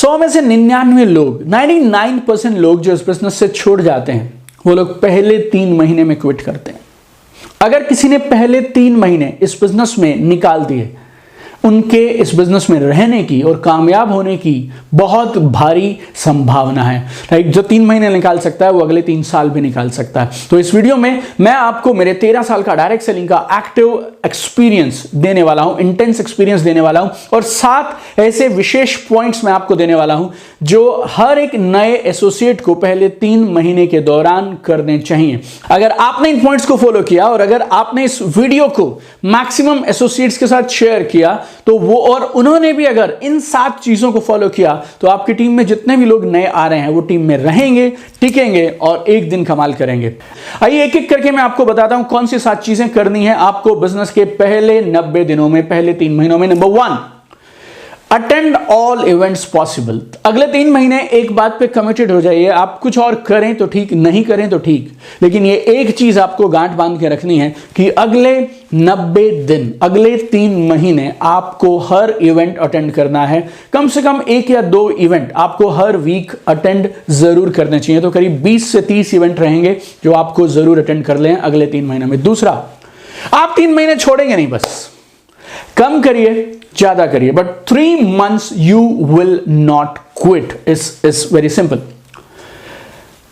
100 में से 99 लोग 99% लोग जो इस बिजनेस से छोड़ जाते हैं वो लोग पहले 3 महीने में क्विट करते हैं। अगर किसी ने पहले 3 महीने इस बिजनेस में निकाल दिए, उनके इस बिजनेस में रहने की और कामयाब होने की बहुत भारी संभावना है। राइट, जो 3 महीने निकाल सकता है वो अगले 3 साल भी निकाल सकता है। तो इस वीडियो में मैं आपको मेरे 13 साल का डायरेक्ट सेलिंग का एक्टिव एक्सपीरियंस देने वाला हूं, इंटेंस एक्सपीरियंस देने वाला हूं, और 7 ऐसे विशेष पॉइंट्स मैं आपको देने वाला हूं जो हर एक नए एसोसिएट को पहले 3 महीने के दौरान करने चाहिए। अगर आपने इन पॉइंट्स को फॉलो किया और अगर आपने इस वीडियो को मैक्सिमम एसोसिएट्स के साथ शेयर किया तो वो और उन्होंने भी अगर इन 7 चीजों को फॉलो किया तो आपकी टीम में जितने भी लोग नए आ रहे हैं वो टीम में रहेंगे, टिकेंगे और एक दिन कमाल करेंगे। आइए एक एक करके मैं आपको बताता हूं कौन सी 7 चीजें करनी है आपको बिजनेस के पहले 90 दिनों में, पहले 3 महीनों में। Number 1, attend all events possible. अगले 3 महीने एक बात पे कमिटेड हो जाइए। आप कुछ और करें तो ठीक, नहीं करें तो ठीक, लेकिन ये एक चीज आपको गांठ बांध के रखनी है कि अगले 90 दिन, अगले 3 महीने आपको हर इवेंट अटेंड करना है। कम से कम 1 या 2 इवेंट आपको हर वीक अटेंड जरूर करने चाहिए। तो करीब 20 से 30 इवेंट रहेंगे जो आपको जरूर अटेंड कर लें अगले 3 महीने में। दूसरा, आप 3 महीने छोड़ेंगे नहीं, बस कम करिए, ज्यादा करिए, but 3 months you will not quit is very simple.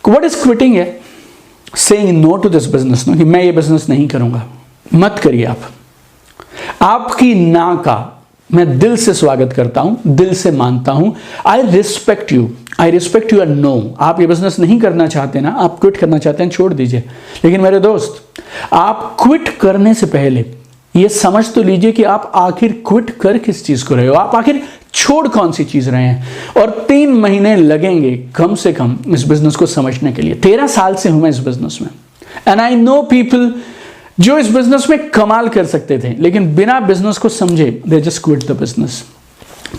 What is quitting है? Saying no to this business, no, कि मैं ये बिजनेस नहीं करूंगा। मत करिए आप। आपकी ना का मैं दिल से स्वागत करता हूं, दिल से मानता हूं। I respect you know. आप ये बिजनेस नहीं करना चाहते ना, आप क्विट करना चाहते हैं, छोड़ दीजिए। लेकिन मेरे दोस्त, आप क्विट करने से पहले ये समझ तो लीजिए कि आप आखिर क्विट कर किस चीज को रहे हो, आप आखिर छोड़ कौन सी चीज रहे हैं। और 3 महीने लगेंगे कम से कम इस बिजनेस को समझने के लिए। 13 साल से हूं मैं इस बिजनेस में, एंड आई नो पीपल जो इस बिजनेस में कमाल कर सकते थे लेकिन बिना बिजनेस को समझे they just quit the business.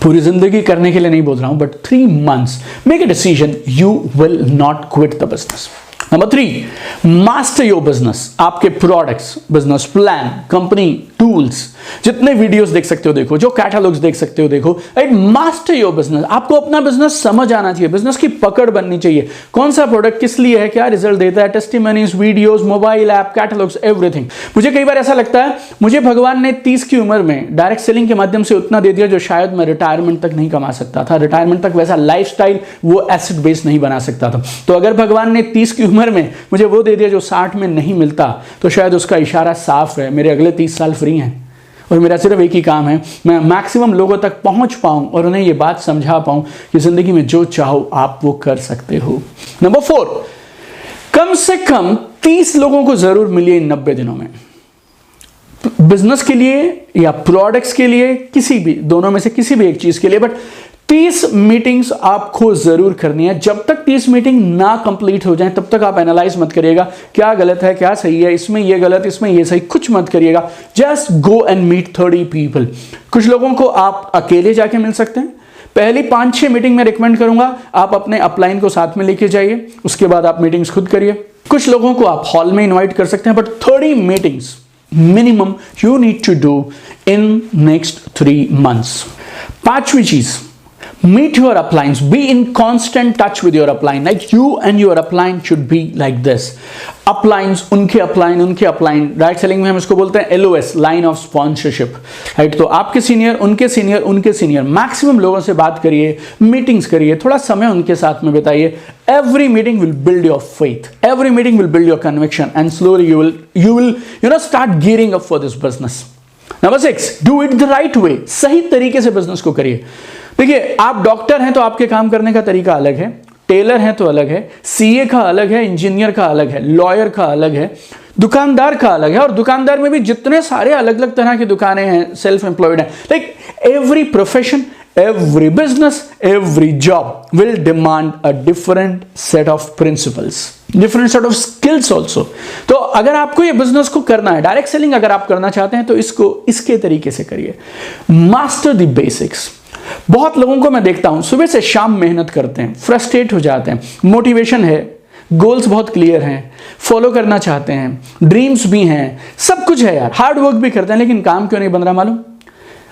पूरी जिंदगी करने के लिए नहीं बोल रहा हूं, but 3 months make a decision, you will not quit the business. Number 3, master your business. आपके products, business plan, company tools, जितने वीडियोस देख सकते हो देखो, जो कैटलॉग्स देख सकते हो देखो। Right, master your business. आपको अपना बिजनेस समझ आना चाहिए, बिजनेस की पकड़ बननी चाहिए। कौन सा प्रोडक्ट किस लिए है, क्या रिजल्ट देता है, testimonies, videos, mobile app, catalogues, everything. मुझे कई बार ऐसा लगता है मुझे भगवान ने 30 की उम्र में डायरेक्ट सेलिंग के माध्यम से उतना दे दिया जो शायद मैं रिटायरमेंट तक नहीं कमा सकता था। रिटायरमेंट तक वैसा लाइफस्टाइल, वो एसेट बेस नहीं बना सकता था। तो अगर भगवान ने 30 की उम्र में मुझे वो दे दिया जो 60 में नहीं मिलता, तो शायद उसका इशारा साफ है, मेरे अगले 30 साल फ्री हैं और मेरा सिर्फ एक ही काम है, मैं मैक्सिमम लोगों तक पहुंच पाऊं और उन्हें ये बात समझा पाऊं कि जिंदगी में जो चाहो आप वो कर सकते हो। नंबर 4, कम से कम 30 लोगों को जरूर मिलिए इन 90 दिनों में, बिजनेस के लिए या प्रोडक्ट्स के लिए, किसी भी, दोनों में से किसी भी एक चीज के लिए, बट 30 मीटिंग्स आपको जरूर करनी है। जब तक 30 मीटिंग ना कंप्लीट हो जाए तब तक आप एनालाइज मत करिएगा क्या गलत है, क्या सही है, इसमें ये गलत, इसमें ये सही, कुछ मत करिएगा। Just go and meet 30 people. कुछ लोगों को आप अकेले जाके मिल सकते हैं। पहली 5-6 मीटिंग में रिकमेंड करूंगा आप अपने अपलाइन को साथ में लेके जाइए, उसके बाद आप मीटिंग्स खुद करिए। कुछ लोगों को आप हॉल में इन्वाइट कर सकते हैं, but 30 meetings minimum you need to do in next 3 months। 5वीं चीज, meet your uplines, be in constant touch with your upline, like you and your upline should be like this। uplines, उनके upline, direct selling में हम इसको बोलते हैं LOS, line of sponsorship. Right, तो आपके सीनियर, उनके सीनियर, मैक्सिमम लोगों से बात करिए, मीटिंग्स करिए, थोड़ा समय उनके साथ में बिताइए। every meeting will build your faith, every meeting will build your conviction, and slowly you will start gearing up for this business। Number 6, do it the right way। सही तरीके से बिजनेस को करिए। देखिए, आप डॉक्टर हैं तो आपके काम करने का तरीका अलग है, टेलर हैं तो अलग है, सीए का अलग है, इंजीनियर का अलग है, लॉयर का अलग है, दुकानदार का अलग है, और दुकानदार में भी जितने सारे अलग अलग तरह की दुकानें हैं, सेल्फ एम्प्लॉयड हैं। Like every profession, every business, every job will demand a different set of principles, different set of skills also। तो अगर आपको ये बिजनेस को करना है, डायरेक्ट सेलिंग अगर आप करना चाहते हैं तो इसको इसके तरीके से करिए। Master the basics. बहुत लोगों को मैं देखता हूं सुबह से शाम मेहनत करते हैं, फ्रस्ट्रेट हो जाते हैं, मोटिवेशन है, गोल्स बहुत क्लियर हैं, फॉलो करना चाहते हैं, ड्रीम्स भी हैं, सब कुछ है यार, हार्ड वर्क भी करते हैं, लेकिन काम क्यों नहीं बन रहा मालूम?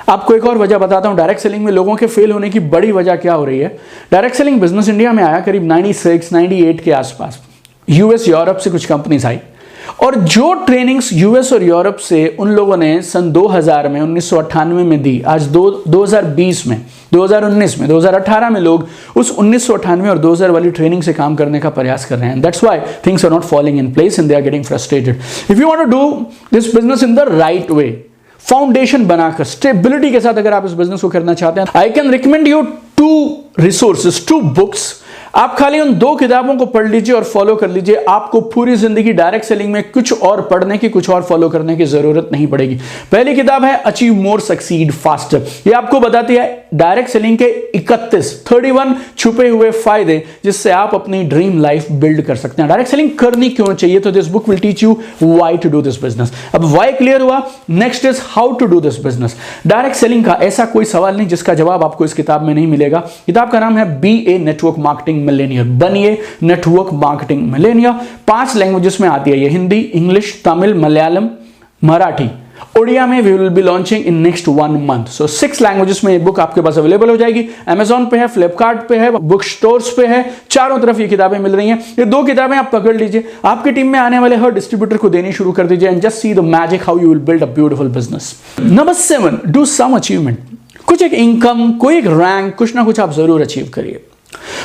आपको एक और वजह बताता हूं, डायरेक्ट सेलिंग में लोगों के फेल होने की बड़ी वजह क्या हो रही है। डायरेक्ट सेलिंग बिजनेस इंडिया में आया करीब 96, 98 के आसपास। यूएस यूरोप से कुछ कंपनीज आई, और जो ट्रेनिंग्स यूएस और यूरोप से उन लोगों ने सन 2000 में 1998 में दी, आज 2020 में 2019 में 2018 में लोग उस 1998 और 2000 वाली ट्रेनिंग से काम करने का प्रयास कर रहे हैं। That's why things are not falling in place and they are getting frustrated. If you want to do this business in the right way, foundation बनाकर स्टेबिलिटी के साथ अगर आप इस बिजनेस को करना चाहते हैं, I can recommend you 2 resources, 2 books. आप खाली उन 2 किताबों को पढ़ लीजिए और फॉलो कर लीजिए। आपको पूरी जिंदगी डायरेक्ट सेलिंग में कुछ और पढ़ने की, कुछ और फॉलो करने की जरूरत नहीं पड़ेगी। पहली किताब है अचीव मोर सक्सीड फास्टर। ये आपको बताती है डायरेक्ट सेलिंग के 31 छुपे हुए फायदे जिससे आप अपनी ड्रीम लाइफ बिल्ड कर सकते हैं। डायरेक्ट सेलिंग करनी क्यों चाहिए, तो this book will teach you why to do this business. अब व्हाई क्लियर हुआ, next is how to do this business. Direct selling का ऐसा कोई सवाल नहीं जिसका जवाब आपको इस किताब में नहीं मिलेगा। किताब का नाम है be a network marketing millionaire, बनिए नेटवर्क मार्केटिंग मिलेनियर। 5 लैंग्वेजेस में आती है ये, हिंदी, इंग्लिश, तमिल, मलयालम, मराठी, ओडिया में we will be launching in next 1 month. So 6 languages में ये बुक आपके पास अवेलेबल हो जाएगी। Amazon पे है, फ्लिपकार्ट पे है, बुक स्टोर्स पे है, चारों तरफ ये किताबें मिल रही हैं। ये 2 किताबें आप पकड़ लीजिए, आपकी टीम में आने वाले हर डिस्ट्रीब्यूटर को देनी शुरू कर दीजिए, and just see the magic how you will build a beautiful business. Number 7, do some achievement. कुछ एक इनकम, कोई एक रैंक, कुछ ना कुछ आप जरूर अचीव करिए।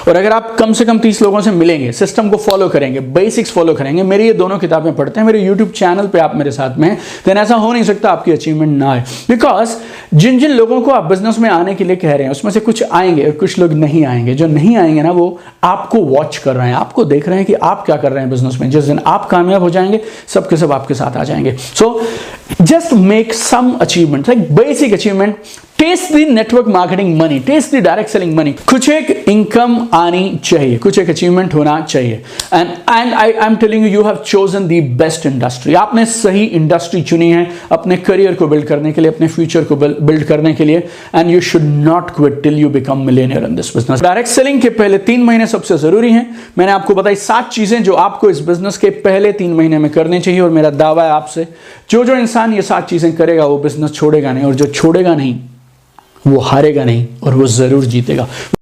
और अगर आप कम से कम 30 लोगों से मिलेंगे, सिस्टम को फॉलो करेंगे, बेसिक्स फॉलो करेंगे, मेरी ये दोनों किताबें पढ़ते हैं, मेरे YouTube चैनल पे आप मेरे साथ में हैं, देन ऐसा हो नहीं सकता आपकी अचीवमेंट ना आए। बिकॉज जिन जिन लोगों को आप बिजनेस में आने के लिए कह रहे हैं उसमें से कुछ आएंगे और कुछ लोग नहीं आएंगे। जो नहीं आएंगे ना, वो आपको वॉच कर रहे हैं, आपको देख रहे हैं कि आप क्या कर रहे हैं बिजनेस में। जिस दिन आप कामयाब हो जाएंगे, सब के सब आपके साथ आ जाएंगे। So just make some achievement, like basic achievement. Test the network marketing money, test the direct selling money. कुछ एक इनकम आनी चाहिए, कुछ एक अचीवमेंट होना चाहिए। And I am telling you have chosen the best industry. आपने सही इंडस्ट्री चुनी है अपने करियर को बिल्ड करने के लिए, अपने फ्यूचर को बिल्ड करने के लिए। And you should not quit till you become millionaire in this business. Direct selling के पहले 3 महीने सबसे जरूरी हैं। मैंने आपको बताई 7 चीजें जो आपको इस बिजनेस के पहले 3 महीने में करनी चाहिए, और मेरा दावा है आपसे, जो जो इंसान ये 7 चीजें करेगा वो बिजनेस छोड़ेगा नहीं, और जो छोड़ेगा नहीं वो हारेगा नहीं, और वो जरूर जीतेगा।